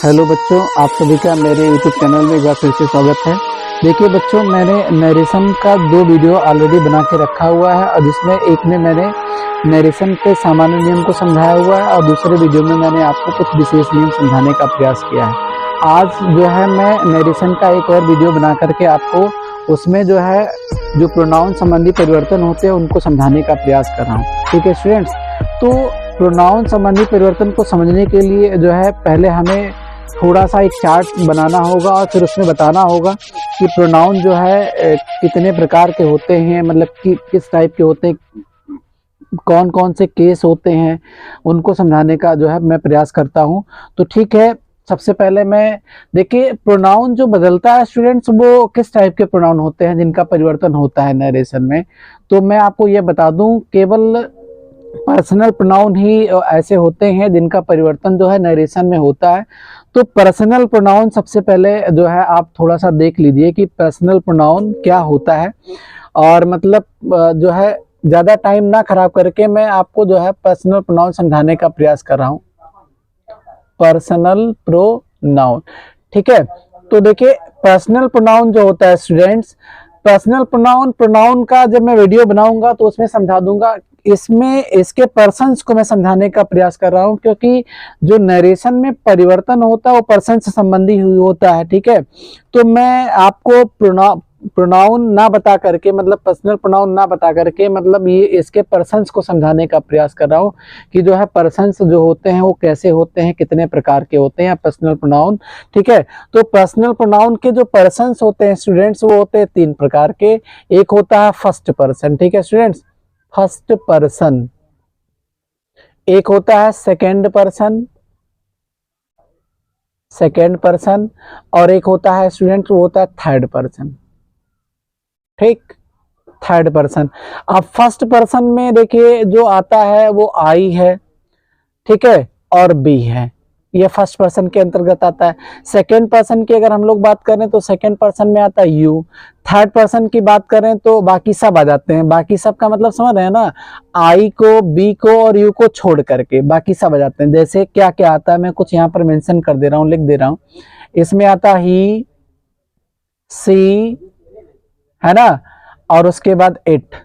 Hello बच्चों, आप सभी का मेरे YouTube चैनल में एक बार फिर से स्वागत है। देखिए बच्चों, मैंने नरेशन का 2 वीडियो ऑलरेडी बना के रखा हुआ है और जिसमें एक में मैंने नरेशन के सामान्य नियम को समझाया हुआ है और दूसरे वीडियो में मैंने आपको कुछ विशेष नियम समझाने का प्रयास किया है। आज जो है मैं नरेशन का एक और वीडियो बना करके आपको उसमें जो प्रोनाउन संबंधी परिवर्तन होते हैं उनको समझाने का प्रयास कर रहा हूँ। ठीक है स्टूडेंट्स, तो प्रोनाउन संबंधी परिवर्तन को समझने के लिए जो है पहले हमें थोड़ा सा एक चार्ट बनाना होगा और फिर उसमें बताना होगा कि प्रोनाउन जो है कितने प्रकार के होते हैं, मतलब कि किस टाइप के होते हैं, कौन कौन से केस होते हैं, उनको समझाने का जो है मैं प्रयास करता हूं। तो ठीक है, सबसे पहले मैं देखिए प्रोनाउन जो बदलता है स्टूडेंट्स, वो किस टाइप के प्रोनाउन होते हैं जिनका परिवर्तन होता है नरेशन में। तो मैं आपको ये बता दूं, केवल पर्सनल प्रोनाउन ही ऐसे होते हैं जिनका परिवर्तन जो है नरेशन में होता है। तो पर्सनल प्रोनाउन सबसे पहले जो है आप थोड़ा सा देख लीजिए कि पर्सनल प्रोनाउन क्या होता है, और मतलब जो है ज़्यादा टाइम ना खराब करके मैं आपको जो है पर्सनल प्रोनाउन समझाने का प्रयास कर रहा हूँ। पर्सनल प्रोनाउन, ठीक है। तो देखिए पर्सनल प्रोनाउन जो होता है स्टूडेंट्स, पर्सनल प्रोनाउन का जब मैं वीडियो बनाऊंगा तो उसमें समझा दूंगा। इसमें इसके पर्सन्स को मैं समझाने का प्रयास कर रहा हूं, क्योंकि जो नरेशन में परिवर्तन होता है वो पर्सन से संबंधी होता है। ठीक है, तो मैं आपको प्रोनाउन ना बता करके, मतलब पर्सनल प्रोनाउन ना बता करके, मतलब ये इसके पर्सन्स को समझाने का प्रयास कर रहा हूँ कि जो है पर्सन्स जो होते हैं वो कैसे होते हैं, कितने प्रकार के होते हैं पर्सनल प्रोनाउन। ठीक है, तो पर्सनल प्रोनाउन के जो पर्सन्स होते हैं स्टूडेंट्स, वो होते हैं 3 प्रकार के। एक होता है फर्स्ट पर्सन, ठीक है स्टूडेंट्स, फर्स्ट पर्सन। एक होता है सेकंड पर्सन, और एक होता है स्टूडेंट वो होता है थर्ड पर्सन। ठीक, थर्ड पर्सन। अब फर्स्ट पर्सन में देखिए जो आता है वो आई है, ठीक है, और बी है, ये फर्स्ट पर्सन के अंतर्गत आता है। सेकेंड पर्सन की अगर हम लोग बात करें तो सेकेंड पर्सन में आता है यू। थर्ड पर्सन की बात करें तो बाकी सब आ जाते हैं। बाकी सब का मतलब समझ रहे हैं ना, आई को, बी को और यू को छोड़ करके बाकी सब आ जाते हैं। जैसे क्या क्या आता है मैं कुछ यहाँ पर मेंशन कर दे रहा हूँ, लिख दे रहा हूँ। इसमें आता ही, सी, है ना, और उसके बाद इट,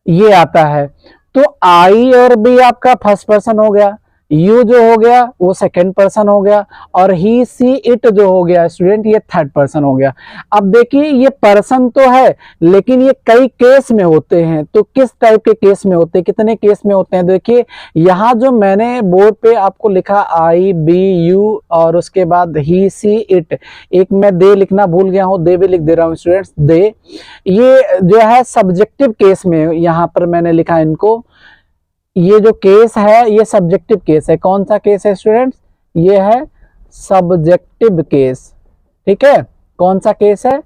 ये आता है। तो आई और बी आपका फर्स्ट पर्सन हो गया, यू जो हो गया वो सेकंड पर्सन हो गया, और ही, सी, इट जो हो गया स्टूडेंट ये थर्ड पर्सन हो गया। अब देखिए ये पर्सन तो है लेकिन ये कई केस में होते हैं। तो किस टाइप के केस में होते हैं, कितने केस में होते हैं, देखिए यहाँ जो मैंने बोर्ड पे आपको लिखा आई, बी, यू और उसके बाद ही, सी, इट, एक मैं दे लिखना भूल गया हूँ, दे भी लिख दे रहा हूँ स्टूडेंट्स, दे, ये जो है सब्जेक्टिव केस में यहाँ पर मैंने लिखा इनको। ये जो केस है ये सब्जेक्टिव केस है। कौन सा केस है स्टूडेंट्स, ये है सब्जेक्टिव केस। ठीक है, कौन सा केस है,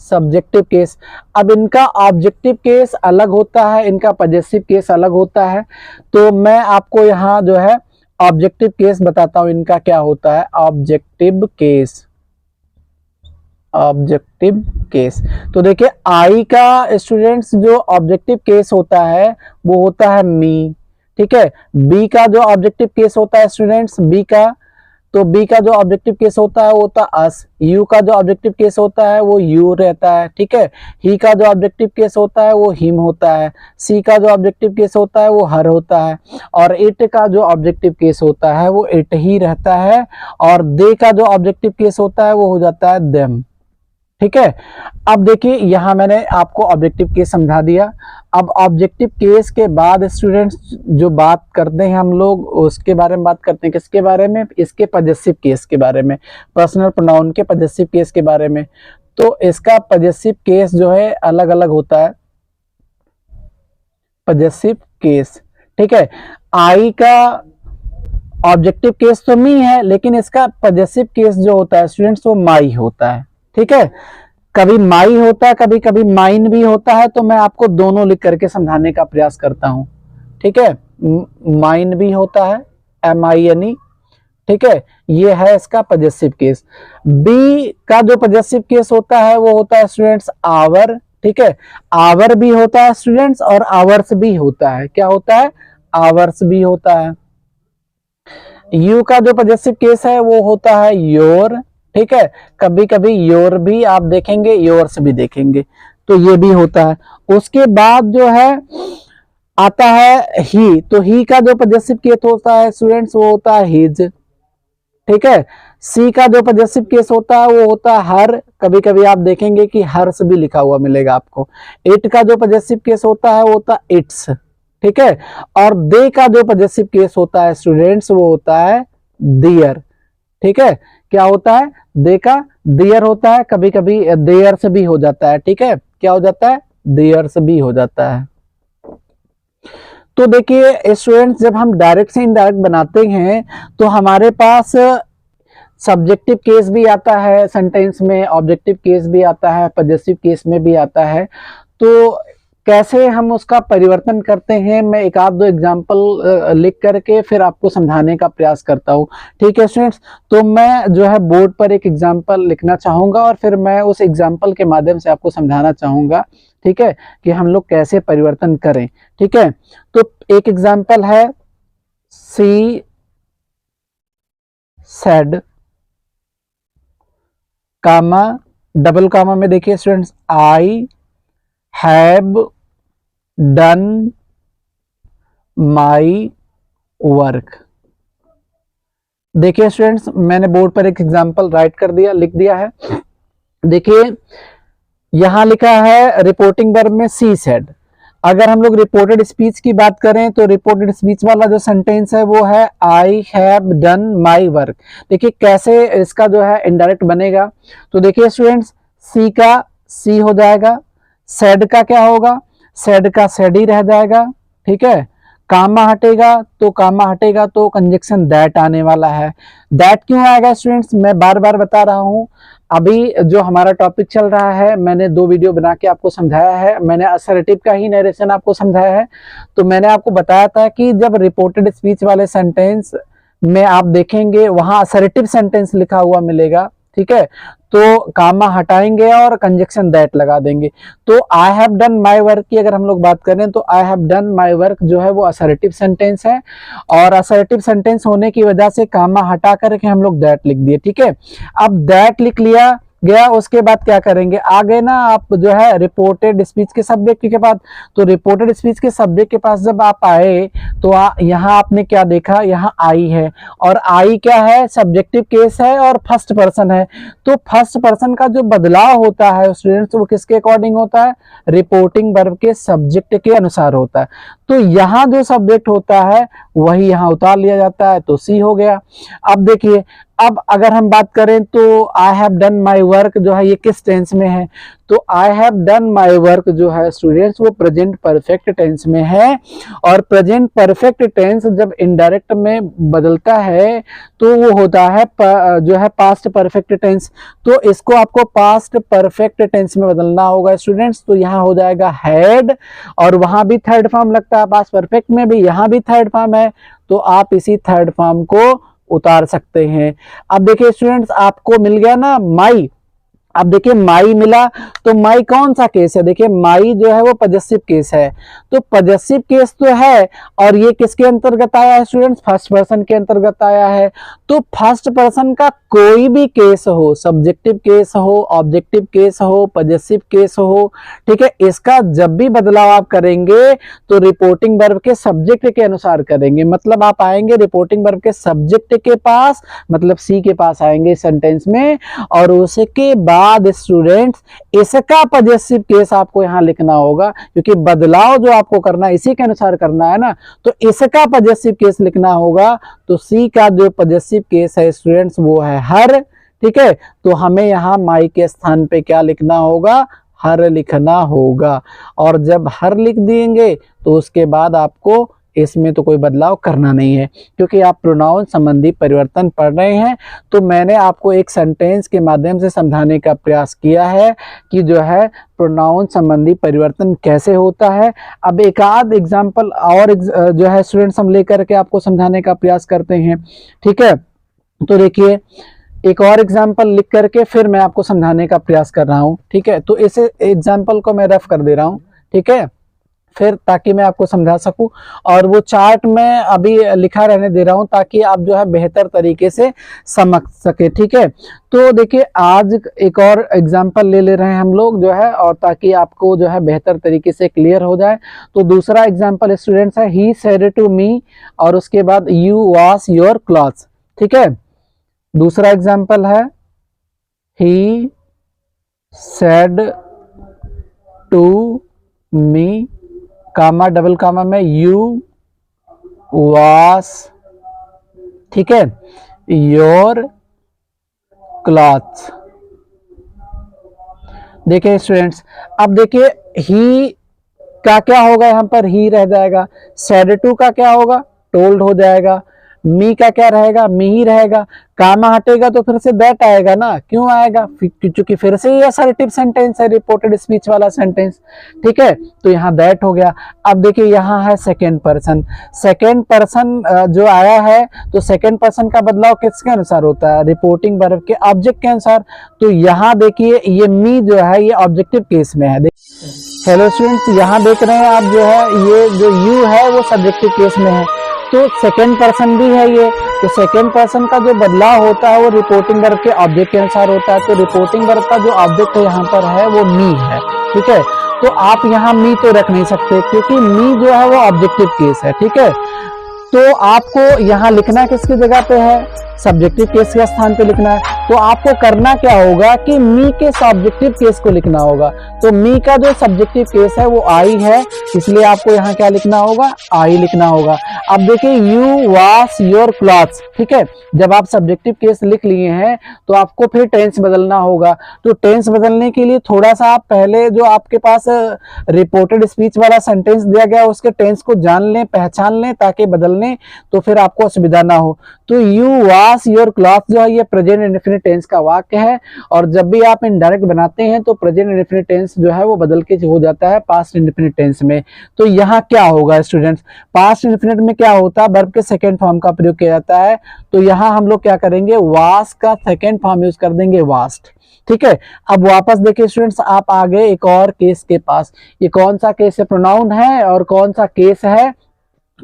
सब्जेक्टिव केस। अब इनका ऑब्जेक्टिव केस अलग होता है, इनका पॉजेसिव केस अलग होता है। तो मैं आपको यहाँ जो है ऑब्जेक्टिव केस बताता हूं इनका क्या होता है। ऑब्जेक्टिव केस, ऑब्जेक्टिव केस, तो देखिए आई का स्टूडेंट्स जो ऑब्जेक्टिव केस होता है वो होता है मी। ठीक है, बी का जो ऑब्जेक्टिव केस होता है स्टूडेंट्स, बी का, तो बी का जो ऑब्जेक्टिव केस होता है वो होता है अस। यू का जो ऑब्जेक्टिव केस होता है वो यू रहता है। ठीक है, ही का जो ऑब्जेक्टिव केस होता है वो हिम होता है। सी का जो ऑब्जेक्टिव केस होता है वो हर होता है, और इट का जो ऑब्जेक्टिव केस होता है वो इट ही रहता है, और दे का जो ऑब्जेक्टिव केस होता है वो हो जाता है देम। ठीक है, अब देखिए यहां मैंने आपको ऑब्जेक्टिव केस समझा दिया। अब ऑब्जेक्टिव केस के बाद स्टूडेंट्स जो बात करते हैं हम लोग उसके बारे में बात करते हैं, किसके बारे में, इसके पॉजेसिव केस के बारे में, पर्सनल प्रोनाउन के पॉजेसिव केस के बारे में। तो इसका पॉजेसिव केस जो है अलग अलग होता है, पॉजेसिव केस। ठीक है, आई का ऑब्जेक्टिव केस तो मी है लेकिन इसका पॉजेसिव केस जो होता है स्टूडेंट्स वो माई होता है। ठीक है, कभी माई होता है, कभी कभी माइन भी होता है, तो मैं आपको दोनों लिख करके समझाने का प्रयास करता हूं। ठीक है, माइन भी होता है, MINE। ठीक है, ये है इसका पॉजेसिव केस। बी का जो पॉजेसिव केस होता है वो होता है स्टूडेंट्स आवर। ठीक है, आवर भी होता है स्टूडेंट्स और आवर्स भी होता है। क्या होता है, आवर्स भी होता है। यू का जो पॉजेसिव केस है वो होता है योर, ठीक है, कभी कभी योर भी आप देखेंगे, योर्स भी देखेंगे, तो ये भी होता है। उसके बाद जो है आता है ही, तो ही का जो पॉजेसिव केस होता है स्टूडेंट्स वो होता है हिज, ठीक है। सी का जो पॉजेसिव केस होता है वो होता है हर, कभी कभी आप देखेंगे कि हर्स भी लिखा हुआ मिलेगा आपको। इट का जो पॉजेसिव केस होता है वो होता है इट्स, ठीक है। और दे का जो पॉजेसिव केस होता है स्टूडेंट्स वो होता है दियर, ठीक है। क्या होता है, दे का दियर होता है, कभी कभी देयर से भी हो जाता है, ठीक है। क्या हो जाता है, देयर से भी हो जाता है। तो देखिए स्टूडेंट्स, जब हम डायरेक्ट से इनडायरेक्ट बनाते हैं तो हमारे पास सब्जेक्टिव केस भी आता है सेंटेंस में, ऑब्जेक्टिव केस भी आता है, पॉजेसिव केस में भी आता है। तो कैसे हम उसका परिवर्तन करते हैं, मैं एक आध दो एग्जाम्पल लिख करके फिर आपको समझाने का प्रयास करता हूँ, ठीक है स्टूडेंट्स। तो मैं जो है बोर्ड पर एक एग्जाम्पल लिखना चाहूंगा और फिर मैं उस एग्जाम्पल के माध्यम से आपको समझाना चाहूंगा, ठीक है, कि हम लोग कैसे परिवर्तन करें, ठीक है। तो एक एग्जाम्पल है, she said, comma, double comma में देखिए students, I have done my work. देखिए स्टूडेंट्स, मैंने बोर्ड पर एक एग्जांपल राइट कर दिया, लिख दिया है। देखिए यहां लिखा है रिपोर्टिंग वर्ब में सी सेड। अगर हम लोग रिपोर्टेड स्पीच की बात करें तो रिपोर्टेड स्पीच वाला जो सेंटेंस है वो है I have done my work. देखिए कैसे इसका जो है इनडायरेक्ट बनेगा, तो देखिए स्टूडेंट्स, सी का सी हो जाएगा, सेड का क्या होगा, सेड का सेड ही रह जाएगा, ठीक है। कामा हटेगा तो कामा हटेगा तो कंजक्शन दैट आने वाला है। दैट क्यों आएगा स्टूडेंट्स, मैं बार बार बता रहा हूं, अभी जो हमारा टॉपिक चल रहा है मैंने 2 वीडियो बना के आपको समझाया है, मैंने असर्टिव का ही नरेशन आपको समझाया है। तो मैंने आपको बताया था कि जब रिपोर्टेड स्पीच वाले सेंटेंस में आप देखेंगे वहां असर्टिव सेंटेंस लिखा हुआ मिलेगा, ठीक है, तो कामा हटाएंगे और कंजक्शन दैट लगा देंगे। तो I have done my work की अगर हम लोग बात करें तो I have done my work जो है वो असर्टिव सेंटेंस है, और असर्टिव सेंटेंस होने की वजह से कामा हटा करके हम लोग दैट लिख दिए, ठीक है। अब दैट लिख लिया गया, उसके बाद क्या करेंगे, आगे ना आप जो है रिपोर्टेड स्पीच के सब्जेक्ट के बाद, तो रिपोर्टेड स्पीच के सब्जेक्ट के पास जब आप आए तो यहाँ आपने क्या देखा, यहाँ आई है, और आई क्या है, सब्जेक्टिव केस है और फर्स्ट पर्सन है। तो फर्स्ट पर्सन का जो बदलाव होता है स्टूडेंट्स वो किसके अकॉर्डिंग होता है, रिपोर्टिंग वर्ब के सब्जेक्ट के अनुसार होता है। तो यहाँ जो सब्जेक्ट होता है वही यहाँ उतार लिया जाता है, तो सी हो गया। अब देखिए, अब अगर हम बात करें तो I have done my work जो है ये किस टेंस में है, तो I have done my work जो है स्टूडेंट्स वो प्रेजेंट परफेक्ट टेंस में है। और प्रेजेंट परफेक्ट टेंस जब इनडायरेक्ट में बदलता है तो वो होता है जो है पास्ट परफेक्ट टेंस। तो इसको आपको पास्ट परफेक्ट टेंस में बदलना होगा स्टूडेंट्स, तो यहाँ हो जाएगा हैड, और वहां भी थर्ड फॉर्म लगता है, पास्ट परफेक्ट में भी यहाँ भी थर्ड फॉर्म है, तो आप इसी थर्ड फॉर्म को उतार सकते हैं। अब देखिए स्टूडेंट्स, आपको मिल गया ना माई। अब देखिए माई मिला, तो माई कौन सा केस है, देखिए माई जो है वो पॉजेसिव केस है, तो पॉजेसिव केस तो है, और ये किसके अंतर्गत आया है स्टूडेंट्स, फर्स्ट पर्सन के अंतर्गत आया है। तो फर्स्ट पर्सन का कोई भी केस हो, सब्जेक्टिव केस हो, ऑब्जेक्टिव केस हो, पॉजेसिव केस हो, ठीक है, इसका जब भी बदलाव आप करेंगे तो रिपोर्टिंग वर्ब के सब्जेक्ट के अनुसार करेंगे। मतलब आप आएंगे रिपोर्टिंग वर्ब के सब्जेक्ट के पास, मतलब सी के पास आएंगे सेंटेंस में, और उसके बाद स्टूडेंट्स इसका पॉजेसिव केस आपको यहां लिखना होगा, क्योंकि बदलाव जो आपको करना है इसी के अनुसार करना है ना, तो इसका पॉजेसिव केस लिखना होगा। तो सी का जो पॉजेसिव केस है स्टूडेंट्स वो है हर, ठीक है। तो हमें यहां माई के स्थान पे क्या लिखना होगा, हर लिखना होगा। और जब हर लिख देंगे तो उसके बाद आपको इसमें तो कोई बदलाव करना नहीं है, क्योंकि आप प्रोनाउन संबंधी परिवर्तन पढ़ रहे हैं। तो मैंने आपको एक सेंटेंस के माध्यम से समझाने का प्रयास किया है कि जो है प्रोनाउन संबंधी परिवर्तन कैसे होता है। अब एक आध एग्जाम्पल और जो है स्टूडेंट्स हम लेकर के आपको समझाने का प्रयास करते हैं, ठीक है। तो देखिए एक और एग्जाम्पल लिख करके फिर मैं आपको समझाने का प्रयास कर रहा हूँ, ठीक है। तो इस एग्जाम्पल को मैं रफ कर दे रहा हूँ, ठीक है, फिर ताकि मैं आपको समझा सकूं, और वो चार्ट मैं अभी लिखा रहने दे रहा हूं ताकि आप जो है बेहतर तरीके से समझ सके। ठीक है, तो देखिए आज एक और एग्जांपल ले रहे हैं हम लोग जो है, और ताकि आपको जो है बेहतर तरीके से क्लियर हो जाए। तो दूसरा एग्जांपल स्टूडेंट्स है, ही सेड टू मी, और उसके बाद यू वॉश योर क्लॉथ्स। ठीक है, दूसरा एग्जांपल है, he said to me, comma double comma में यू वॉश, ठीक है, योर क्लॉथ्स। देखिए स्टूडेंट्स, अब देखिए ही का क्या होगा, यहां पर ही रह जाएगा, सेड टू का क्या होगा, टोल्ड हो जाएगा, मी का क्या रहेगा, मी ही रहेगा, कामा हटेगा तो फिर से दैट आएगा ना, क्यों आएगा, क्योंकि फिर से ये असर्टिव सेंटेंस है, रिपोर्टेड स्पीच वाला सेंटेंस। ठीक है, तो यहाँ दैट हो गया। अब देखिए यहाँ है सेकेंड पर्सन, सेकेंड पर्सन जो आया है, तो सेकेंड पर्सन का बदलाव किसके अनुसार होता है, रिपोर्टिंग वर्ब के ऑब्जेक्ट के अनुसार। तो यहाँ देखिए ये मी जो है ये ऑब्जेक्टिव केस में है। हेलो स्टूडेंट्स, यहाँ देख रहे हैं आप जो है ये जो यू है वो सब्जेक्टिव केस में है, तो सेकेंड पर्सन भी है ये। तो सेकेंड पर्सन का जो बदलाव होता है वो रिपोर्टिंग वर्ब के ऑब्जेक्ट के अनुसार होता है। तो रिपोर्टिंग वर्ब का जो ऑब्जेक्ट है यहाँ पर है वो मी है। ठीक है, तो आप यहाँ मी तो रख नहीं सकते क्योंकि मी जो है वो ऑब्जेक्टिव केस है। ठीक है, तो आपको यहाँ लिखना किसकी जगह पे है, सब्जेक्टिव केस के स्थान पे लिखना है। तो आपको करना क्या होगा कि मी के सब्जेक्टिव केस को लिखना होगा। तो मी का जो सब्जेक्टिव केस है वो आई है, इसलिए आपको यहाँ क्या लिखना होगा, आई लिखना होगा। अब देखिए यू वॉश योर क्लॉथ्स। ठीक है, जब आप सब्जेक्टिव केस लिख लिए हैं तो आपको फिर टेंस बदलना होगा। तो टेंस बदलने के लिए थोड़ा सा आप पहले जो आपके पास रिपोर्टेड स्पीच वाला सेंटेंस दिया गया उसके टेंस को जान लें, पहचान लें, ताकि बदलने तो फिर आपको असुविधा ना हो। तो यू वॉश योर क्लॉथ जो है ये प्रेजेंट इंडेफिनिट टेंस का वाक्य है, और जब भी आप इनडायरेक्ट बनाते हैं तो प्रेजेंट इंडेफिनिट टेंस जो है वो बदल के हो जाता है पास्ट इंडेफिनिट टेंस में। तो यहाँ क्या होगा स्टूडेंट्स, पास्ट इंडेफिनिट में क्या होता है, वर्ब के सेकेंड फॉर्म का प्रयोग किया जाता है। तो यहाँ हम लोग क्या करेंगे, वॉश का सेकेंड फॉर्म यूज कर देंगे, वॉश्ड। ठीक है, अब वापस देखिए स्टूडेंट्स, आप आ गए एक और केस के पास। ये कौन सा केस है, प्रोनाउन है, और कौन सा केस है,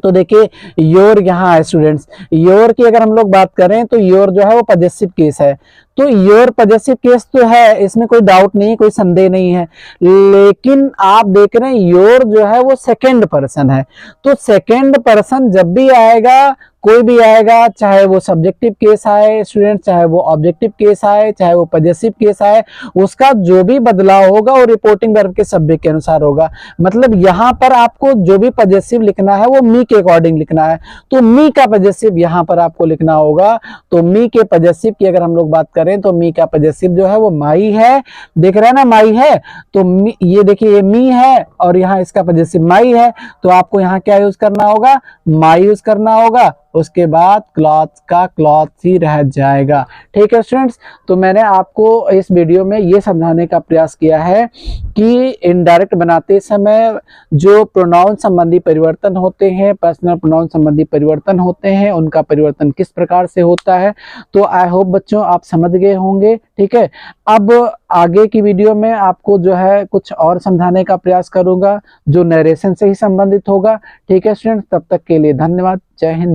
तो देखिए योर यहाँ है स्टूडेंट्स। योर की अगर हम लोग बात करें तो योर जो है वो पॉजेसिव केस है। तो योर पॉजेसिव केस तो है, इसमें कोई डाउट नहीं है, कोई संदेह नहीं है, लेकिन आप देख रहे हैं योर जो है वो सेकेंड पर्सन है। तो सेकेंड पर्सन जब भी आएगा, कोई भी आएगा, चाहे वो सब्जेक्टिव केस आए स्टूडेंट, चाहे वो ऑब्जेक्टिव केस आए, चाहे वो पॉजेसिव केस आए, उसका जो भी बदलाव होगा वो रिपोर्टिंग वर्ब के सब्जेक्ट के अनुसार होगा। मतलब यहाँ पर आपको जो भी पॉजेसिव लिखना है वो मी के अकॉर्डिंग लिखना है। तो मी का पॉजेसिव यहाँ पर आपको लिखना होगा। तो मी के पॉजेसिव की अगर हम लोग बात करें तो मी का पॉजेसिव जो है वो माई है। देख रहे हैं ना, माई है। तो ये देखिए ये मी है और यहाँ इसका पॉजेसिव माई है। तो आपको यहाँ क्या यूज करना होगा, माई यूज करना होगा। उसके बाद क्लॉथ का क्लॉथ ही रह जाएगा। ठीक है स्टूडेंट्स, तो मैंने आपको इस वीडियो में ये समझाने का प्रयास किया है कि इनडायरेक्ट बनाते समय जो प्रोनाउन संबंधी परिवर्तन होते हैं, पर्सनल प्रोनाउन संबंधी परिवर्तन होते हैं, उनका परिवर्तन किस प्रकार से होता है। तो आई होप बच्चों आप समझ गए होंगे। ठीक है, अब आगे की वीडियो में आपको जो है कुछ और समझाने का प्रयास करूंगा जो नरेशन से ही संबंधित होगा। ठीक है स्टूडेंट्स, तब तक के लिए धन्यवाद। जय हिंद।